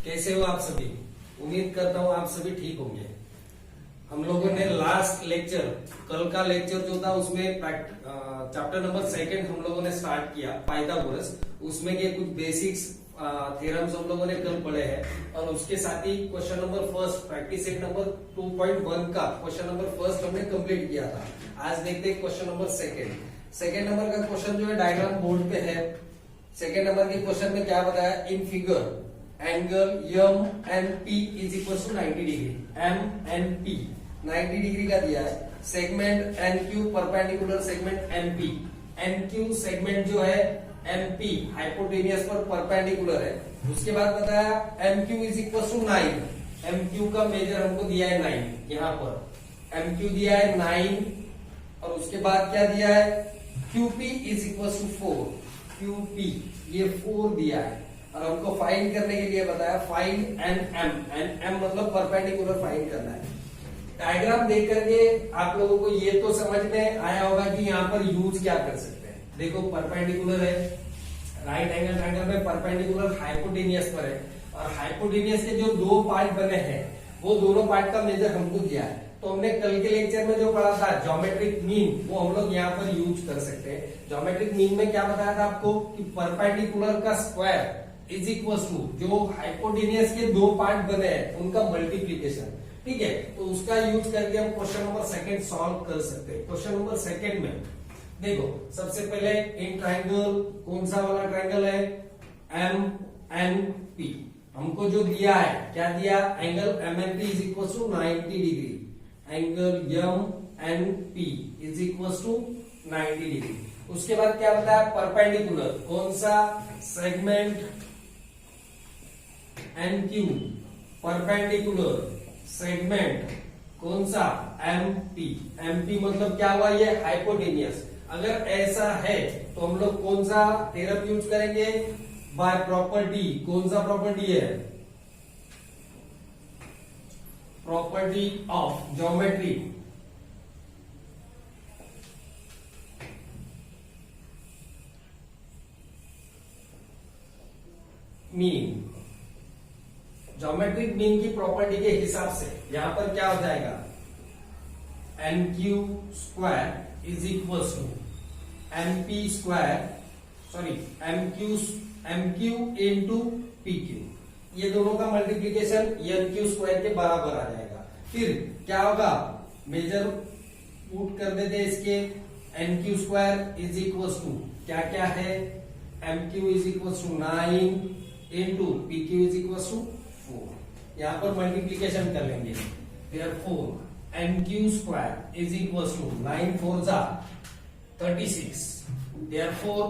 कैसे हो आप सभी। उम्मीद करता हूँ आप सभी ठीक होंगे। हम लोगों ने लास्ट लेक्चर, कल का लेक्चर जो था उसमें चैप्टर नंबर 2 हम लोगों ने स्टार्ट किया पाइथागोरस। उसमें के कुछ बेसिक्स थ्योरम्स हम लोगों ने कल पढ़े हैं और उसके साथ ही question number 1 practice set number 2.1 का क्वेश्चन नंबर 1 हमने कंप्लीट किया था। आज देखते हैं क्वेश्चन नंबर 2 नंबर का क्वेश्चन जो है डायग्राम बोर्ड पे है। 2 नंबर के क्वेश्चन में क्या बताया, in figure angle M N P is equal to 90 degree. M N P 90 degree का दिया है। Segment N Q perpendicular segment M P. N Q segment जो है एम पी हाइपोटेनियस पर परपेंडिकुलर है। उसके बाद बताया M Q is equal to 9। M Q का मेजर हमको दिया है 9। यहाँ पर एम क्यू दिया है 9 और उसके बाद क्या दिया है, QP is equal to 4। QP ये 4 दिया है और हमको फाइंड करने के लिए बताया find N M. N M मतलब परपेंडिकुलर फाइंड करना है। डायग्राम देख करके आप लोगों को ये तो समझ में आया होगा कि यहाँ पर यूज क्या कर सकते हैं। देखो परपेंडिकुलर है, राइट एंगल ट्रायंगल में परपेंडिकुलर हाइपोटेनियस पर है और हाइपोटेनियस के जो दो पार्ट बने हैं वो दोनों पार्ट का मेजर हमको दिया है। तो हमने कल के लेक्चर में जो पढ़ा था ज्योमेट्रिक मीन, वो हम लोग यहाँ पर यूज कर सकते हैं। ज्योमेट्रिक मीन में क्या बताया था आपको कि परपेंडिकुलर का स्क्वायर इज इक्वल टू जो हाइपोटेनियस के दो पार्ट बने हैं उनका मल्टीप्लीकेशन। ठीक है, तो उसका यूज करके हम क्वेश्चन नंबर 2 सॉल्व कर सकते हैं। क्वेश्चन नंबर 2 में देखो, सबसे पहले इन ट्राइंगल कौन सा वाला ट्राइंगल है, एम एन पी। हमको जो दिया है क्या दिया, angle M N P is equal to 90 degree. Angle M N P is equal to 90 degree. उसके बाद क्या बताया, परपेंडिकुलर कौन सा, segment N Q perpendicular segment कौन सा, एमपी। एमपी मतलब क्या हुआ, ये हाइपोटेनियस। अगर ऐसा है तो हम लोग कौन सा थ्योरम यूज करेंगे, बाय प्रॉपर्टी। कौन सा प्रॉपर्टी है, property of geometry mean. Geometric mean की प्रॉपर्टी के हिसाब से यहां पर क्या हो जाएगा, N Q square is equal to M P square, sorry M Q into P Q. ये दोनों का मल्टीप्लीकेशन एन क्यू स्क्वायर के बराबर आ जाएगा। फिर क्या होगा, मेजर पुट कर देते इसके, N Q square is equal to क्या क्या है, M Q is equal to 9 into P Q is equal to 4। यहाँ पर मल्टीप्लीकेशन कर लेंगे। Therefore N Q square is equal to 9 4 जा 36। Therefore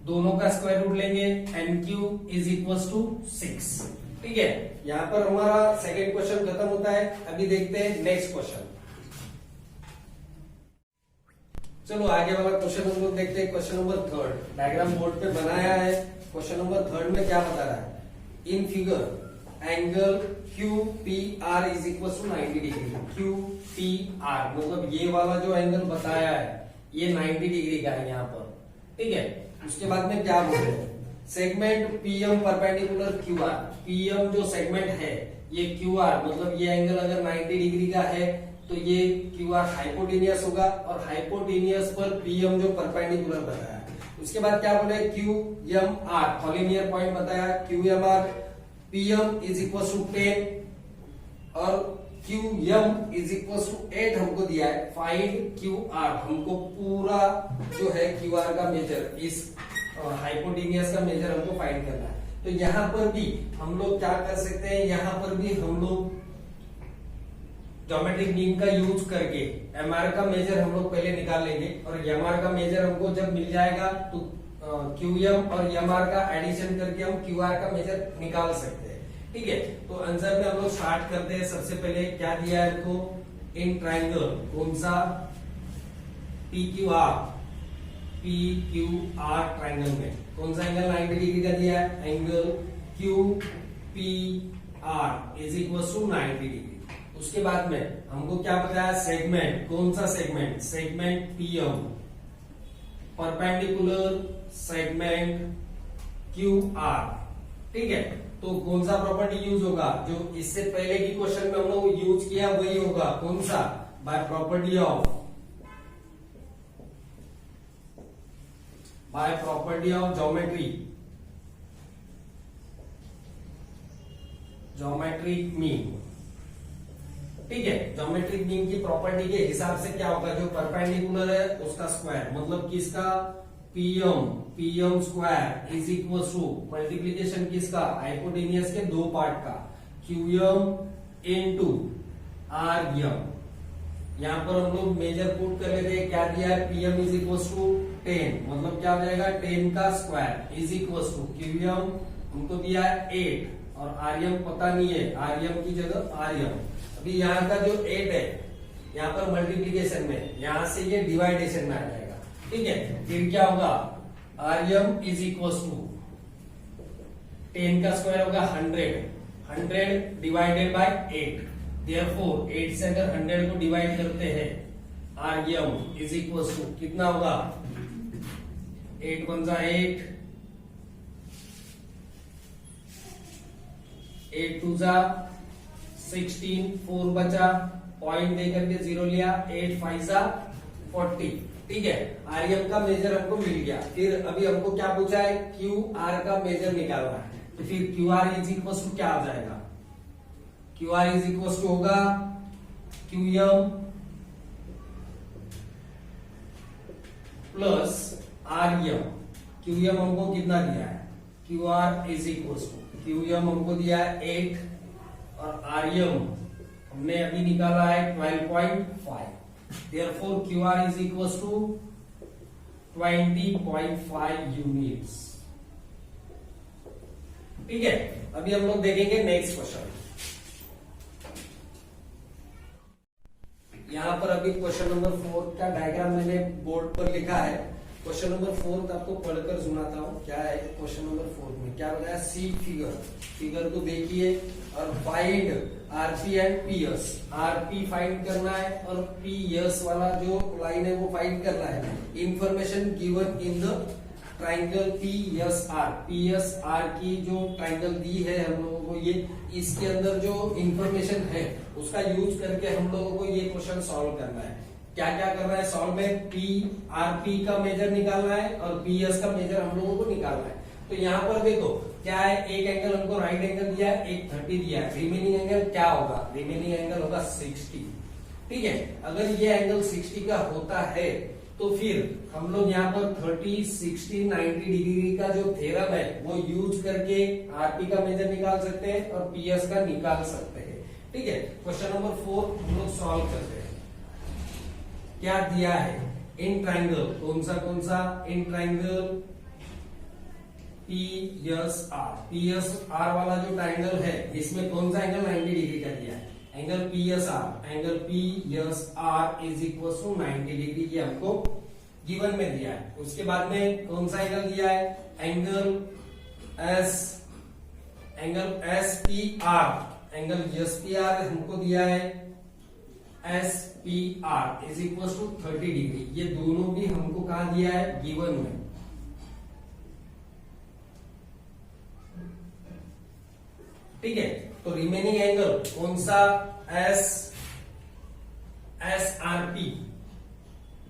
दोनों का स्क्वायर रूट लेंगे, N Q is equal to 6। ठीक है, यहाँ पर हमारा सेकेंड क्वेश्चन खत्म होता है। अभी देखते हैं नेक्स्ट क्वेश्चन। चलो आगे वाला क्वेश्चन हम लोग देखते हैं। क्वेश्चन नंबर 3 डायग्राम बोर्ड पे बनाया है। क्वेश्चन नंबर 3 में क्या बता रहा है, in figure angle Q P R is equal to 90 degree. Q P R मतलब ये वाला जो एंगल बताया है ये 90 डिग्री का है यहाँ पर। ठीक है, उसके बाद में क्या बोल रहे हैं, segment PM perpendicular Q R. PM जो सेगमेंट है ये क्यू आर मतलब ये एंगल अगर 90 डिग्री का है तो ये क्यू आर हाइपोटेनियस होगा और हाइपोटेनियस पर पीएम जो परपेंडिकुलर बताया है। उसके बाद क्या बोले, Q M R collinear point बताया, Q M R PM is equal to 10 और Q M is equal to 8 हमको दिया है। फाइंड क्यू आर, हमको पूरा जो है क्यू आर का मेजर, इस हाइपोटेनियस का मेजर हमको फाइंड करना है। तो यहां पर भी हम लोग क्या कर सकते हैं, यहां पर भी हम लोग ज्योमेट्रिक मीन का यूज करके एम आर का मेजर हम लोग पहले निकाल लेंगे और एम आर का मेजर हमको जब मिल जाएगा तो क्यू एम और एम आर का एडिशन करके हम क्यू आर का मेजर निकाल सकते हैं। ठीक है, तो आंसर में हम लोग स्टार्ट करते हैं। सबसे पहले क्या दिया है इनको, इन ट्राइंगल कौन सा, पी क्यू आर ट्राइंगल में कौन सा एंगल 90 डिग्री का दिया है, angle Q P R is equal to 90 degree. उसके बाद में हमको क्या बताया, सेगमेंट कौन सा segment, segment PM perpendicular segment Q R. ठीक है, तो तो कौन सा प्रॉपर्टी यूज होगा? जो इससे पहले की क्वेश्चन में हम लोग यूज किया वही होगा। कौन सा? By property of geometric mean. ठीक है, ज्योमेट्रिक मीन की प्रॉपर्टी के हिसाब से क्या होगा? जो परपेंडिकुलर है उसका स्क्वायर, मतलब किसका? PM square is equal to multiplication किसका? हाइपोटेनियस के दो पार्ट का, क्यूएम इनटू आरएम। यहां पर हम लोग मेजर पुट कर लेते हैं, क्या दिया है? पीएम इज इक्वल टू 10, मतलब क्या हो जाएगा? 10 का square is equal to QM हमको दिया है 8 और आरएम पता नहीं है, आरएम की जगह आरएम। अभी यहाँ का जो 8 है यहाँ पर मल्टीप्लीकेशन में, यहां से ये डिवाइडेशन में आ जाएगा। ठीक है, फिर क्या होगा? आरएम इज इक्वल टू 10 का स्क्वायर होगा 100 डिवाइडेड बाय 8। देयरफॉर 8 से अगर 100 को डिवाइड करते हैं, आरएम इज इक्वल टू कितना होगा? 8 1 जा 8, 8 2 जा 16, 4 बचा, पॉइंट देकर के 0 लिया, 8 5 जा 40। ठीक है, आरएम का मेजर हमको मिल गया। फिर अभी हमको क्या पूछा है? क्यू आर का मेजर निकालना है। तो फिर Q R is equal to क्या आ जाएगा? Q R is equal to होगा क्यूएम प्लस आरएम। क्यूएम हमको कितना दिया है? Q R is equal to QM हमको दिया है 8 और आरएम हमने अभी निकाला है 12.5। Therefore, QR is equals to 20.5 units. ठीक है, अभी हम लोग देखेंगे नेक्स्ट क्वेश्चन। यहां पर अभी क्वेश्चन नंबर 4 का डायग्राम मैंने बोर्ड पर लिखा है। क्वेश्चन नंबर 4 आपको पढ़कर सुनाता हूं। क्या है क्वेश्चन नंबर 4 में? क्या बताया? सी फिगर को देखिए और find RP and PS. RP find करना है और पीएस वाला जो लाइन है वो फाइंड करना है। Information given in the triangle PSR. PSR की जो ट्राइंगल दी है हम लोगों को, ये इसके अंदर जो इंफॉर्मेशन है उसका यूज करके हम लोगों को ये क्वेश्चन सॉल्व करना है। क्या क्या करना है सॉल्व में? आरपी का मेजर निकालना है और पीएस का मेजर हम लोगों को निकालना है। तो यहाँ पर देखो क्या है, एक एंगल हमको राइट एंगल दिया है, एक 30 दिया है। रिमेनिंग एंगल क्या होगा? रिमेनिंग एंगल होगा 60। ठीक है, अगर ये एंगल 60 का होता है तो फिर हम लोग यहाँ पर 30, 60, 90 डिग्री का जो थ्योरम है वो यूज करके आरपी का मेजर निकाल सकते हैं और पीएस का निकाल सकते हैं। ठीक है, क्वेश्चन नंबर 4 हम लोग सॉल्व करते हैं। क्या दिया है? इन ट्राइंगल, कौन सा? इन ट्राइंगल पीएसआर वाला जो ट्राइंगल है इसमें कौन सा एंगल 90 डिग्री का दिया है? Angle PSR is equal to 90 degree, ये हमको गिवन में दिया है। उसके बाद में कौन सा एंगल दिया है? एंगल एसपीआर हमको दिया है। SPR is equal to 30 degree. ये दोनों भी हमको कहा दिया है? गिवन में। ठीक है, तो रिमेनिंग एंगल कौन सा? SRP.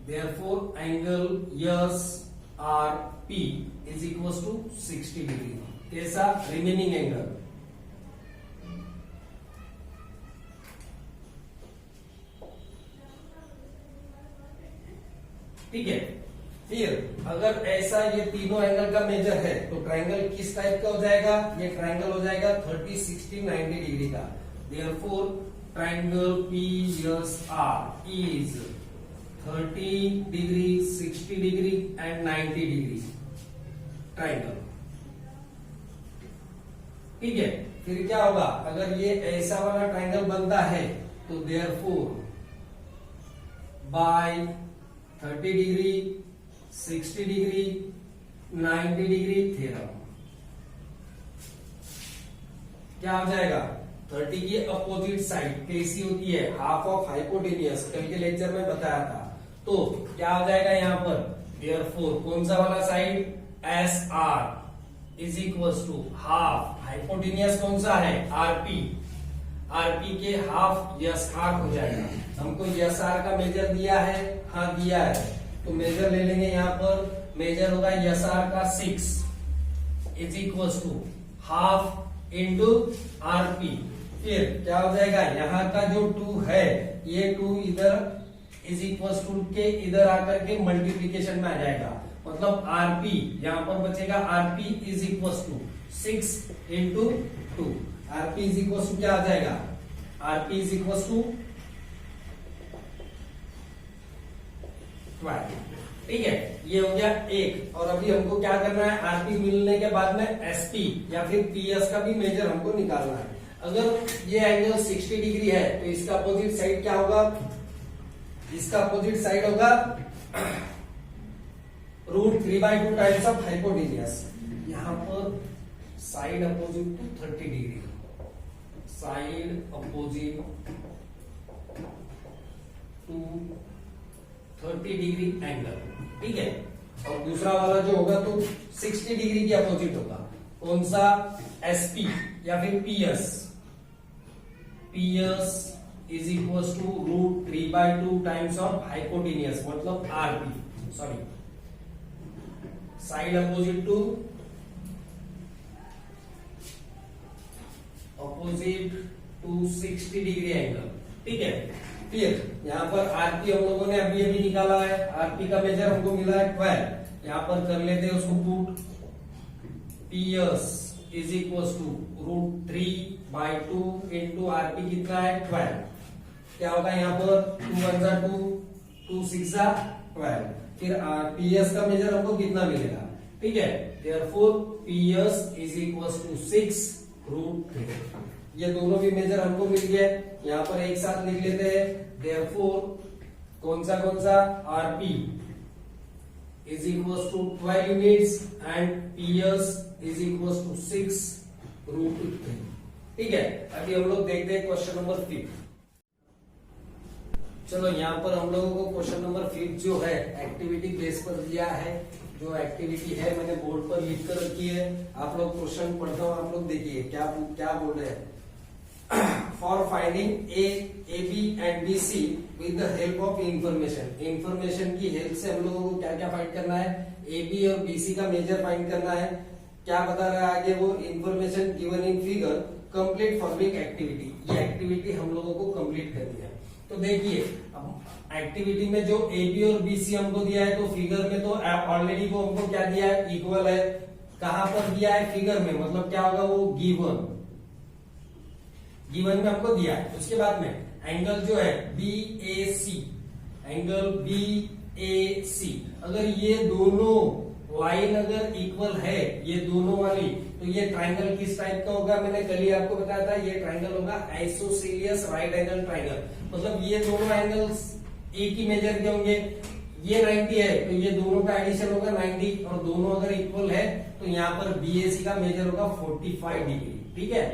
Therefore angle SRP is equal to 60 degree. कैसा? Remaining angle. ठीक है, फिर अगर ऐसा ये तीनों एंगल का मेजर है तो ट्राइंगल किस टाइप का हो जाएगा? ये ट्राइंगल हो जाएगा 30, 60, 90 डिग्री का। Therefore triangle PSR is 30 degree, 60 degree and 90 degree triangle. ठीक है, फिर क्या होगा? अगर ये ऐसा वाला ट्राइंगल बनता है तो therefore by 30 degree, 60 degree, 90 degree theorem क्या हो जाएगा? 30 की अपोजिट साइड कैसी होती है? Half of hypotenuse. कल के लेक्चर में बताया था। तो क्या हो जाएगा यहाँ पर? देयरफॉर कौन सा वाला साइड? S R is equal to half, hypotenuse कौन सा है, आरपी, आरपी के हाफ यस आर हो जाएगा। हमको यस आर का मेजर दिया है, हाँ दिया है, तो मेजर ले लेंगे। यहाँ पर मेजर होगा यस आर का 6 is equal to half into RP. फिर क्या हो जाएगा, यहाँ का जो 2 है ये 2 इधर इज इक्वल टू के इधर आकर के मल्टीप्लीकेशन में आ जाएगा, मतलब आरपी यहाँ पर बचेगा, RP is equal to 6 into 2। RP is equal to क्या आ जाएगा, आरपी इज इक्वल टू 12। ठीक है, ये हो गया एक। और अभी हमको क्या करना है, आरपी मिलने के बाद में एसपी या फिर पीएस का भी मेजर हमको निकालना है। अगर ये एंगल 60 डिग्री है तो इसका अपोजिट साइड क्या होगा, इसका अपोजिट साइड होगा √3/2 टाइम्स ऑफ हाइपोटेनियस। यहाँ पर side opposite to 30 degree, side opposite to 30 degree angle. ठीक है, और दूसरा वाला जो होगा तो 60 डिग्री के अपोजिट होगा, कौन सा, एसपी या फिर PS. PS is equal to √3/2 times of hypotenuse, मतलब RP, sorry side opposite to 60 degree angle. ठीक है, फिर यहाँ पर आरपी हम लोगों ने अभी अभी निकाला है, आरपी का मेजर हमको मिला है 12। यहाँ पर कर लेते हैं उसको put, PS is equal to √3/2 into RP कितना है 12। क्या होगा यहाँ पर 2 1 जा 2, 2 6 जा 12। फिर पीएस का मेजर हमको कितना मिलेगा, ठीक है, therefore PS is equal to 6√3। ये दोनों भी मेजर हमको मिल गए, यहाँ पर एक साथ लिख लेते हैं। देयरफॉर कौन सा RP is equal to 12 units and PS is equal to 6√3। ठीक है, अभी हम लोग देखते हैं क्वेश्चन नंबर 5। चलो यहाँ पर हम लोगों को क्वेश्चन नंबर 5 जो है एक्टिविटी बेस पर दिया है। जो एक्टिविटी है मैंने बोर्ड पर लिख कर रखी है, आप लोग क्वेश्चन पढ़ता हूँ, आप लोग देखिए क्या बोल रहे हैं। For finding A B and B C with the help of information. Information की हेल्प से हम लोगों को क्या क्या फाइंड करना है, ए बी और बी सी का मेजर फाइंड करना है। क्या बता रहा है आगे वो, information given in figure complete forming activity. ये एक्टिविटी हम लोगों को कंप्लीट करनी है। तो देखिए एक्टिविटी में जो ए बी और बी सी हमको दिया है, तो फिगर में तो ऑलरेडी वो हमको क्या दिया है, इक्वल है। कहां पर दिया है, फिगर में, मतलब क्या होगा वो गिवन में हमको दिया है। उसके बाद में एंगल जो है BAC, एंगल BAC, अगर ये दोनों लाइन अगर इक्वल है, ये दोनों वाली, तो ये ट्राइंगल किस टाइप का होगा, मैंने कल ही आपको बताया था, ये ट्राइंगल होगा आइसोसेलियस राइट एंगल ट्राइंगल। मतलब ये दोनों एंगल्स एक ही मेजर के होंगे। ये 90 है तो ये दोनों का एडिशन होगा 90, और दोनों अगर इक्वल है तो यहाँ पर BAC का मेजर होगा 45 डिग्री। ठीक है,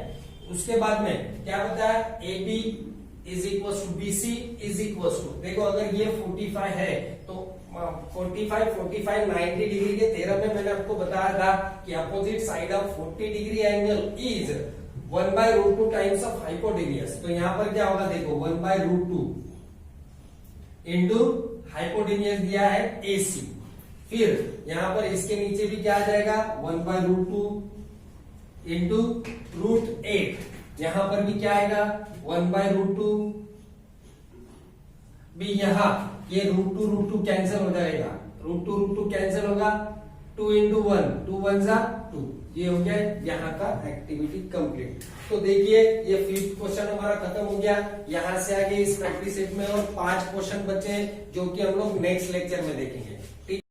उसके बाद में क्या बताया, AB is equal to BC is equal to, देखो अगर ये 45 है तो 45 90 डिग्री के थ्योरम में मैंने आपको बताया था कि opposite side of 40 degree angle is 1/√2 times of hypotenuse. तो यहाँ पर क्या होगा, देखो 1/√2 इंटू हाइपोटेनियस दिया है AC। फिर यहाँ पर इसके नीचे भी क्या आ जाएगा, 1/√2 इंटू √8। यहां पर भी क्या आएगा, 1/√2 भी, यहां ये √2 कैंसिल हो जाएगा, √2 कैंसिल होगा, 2 इंटू 1, 2 1 जा 2। ये हो गया यहाँ का एक्टिविटी कंप्लीट। तो देखिए ये 5th क्वेश्चन हमारा खत्म हो गया। यहाँ से आगे इस प्रैक्टिस सेट में और 5 क्वेश्चन बचे जो कि हम लोग नेक्स्ट लेक्चर में देखेंगे। ठीक।